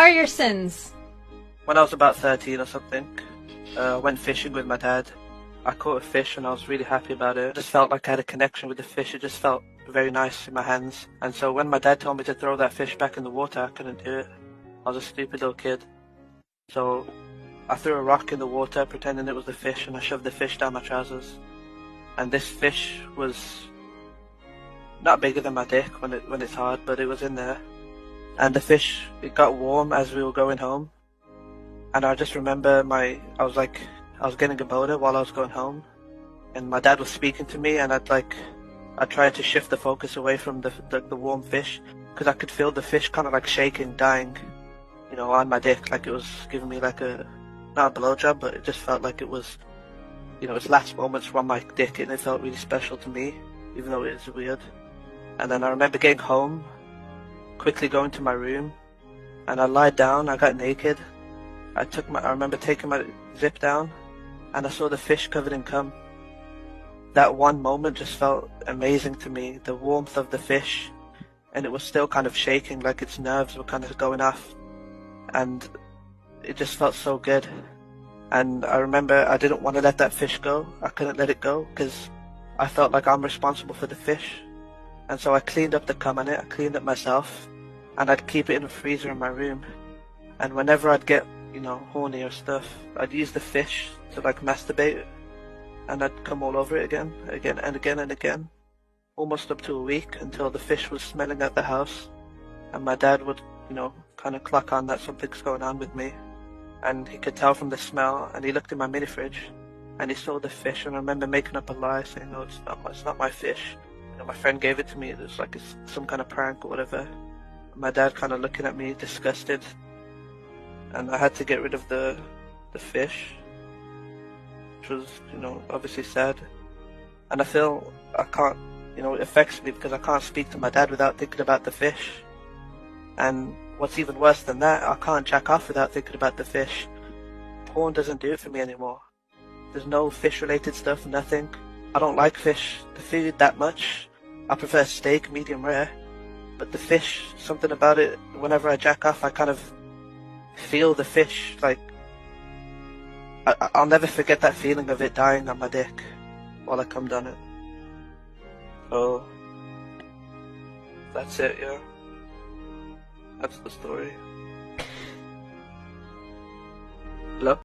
are your sins? When I was about 13 or something, I went fishing with my dad. I caught a fish and I was really happy about it. I just felt like I had a connection with the fish. It just felt very nice in my hands. And so when my dad told me to throw that fish back in the water, I couldn't do it. I was a stupid little kid. So I threw a rock in the water pretending it was the fish, and I shoved the fish down my trousers. And this fish was not bigger than my dick when it's hard, but it was in there. And the fish, it got warm as we were going home. And I just remember I was getting a boner while I was going home, and my dad was speaking to me, and I tried to shift the focus away from the warm fish, because I could feel the fish kind of like shaking, dying, on my dick, like it was giving me like not a blowjob, but it just felt like it was, its last moments from my dick, and it felt really special to me, even though it is weird. And then I remember getting home, quickly going to my room, and I lied down, I got naked. I remember taking my zip down, and I saw the fish covered in cum. That one moment just felt amazing to me, the warmth of the fish, and it was still kind of shaking, like its nerves were kind of going off, and it just felt so good. And I remember I didn't want to let that fish go. I couldn't let it go, because I felt like I'm responsible for the fish. And so I cleaned up the cum on it, I cleaned it myself, and I'd keep it in a freezer in my room. And whenever I'd get horny or stuff, I'd use the fish to like masturbate, and I'd come all over it again and again, almost up to a week, until the fish was smelling at the house, and my dad would, kind of clock on that something's going on with me, and he could tell from the smell, and he looked in my mini fridge, and he saw the fish, and I remember making up a lie, saying, "No, it's not my fish. My friend gave it to me. It was like it's some kind of prank or whatever." My dad kind of looking at me, disgusted. And I had to get rid of the fish, which was, obviously sad. And I feel I can't, it affects me, because I can't speak to my dad without thinking about the fish. And what's even worse than that, I can't jack off without thinking about the fish. Porn doesn't do it for me anymore. There's no fish-related stuff, nothing. I don't like the food that much. I prefer steak, medium rare. But the fish, something about it, whenever I jack off, I kind of feel the fish, like I'll never forget that feeling of it dying on my dick while I cummed on it. So that's it, yeah. That's the story. Hello?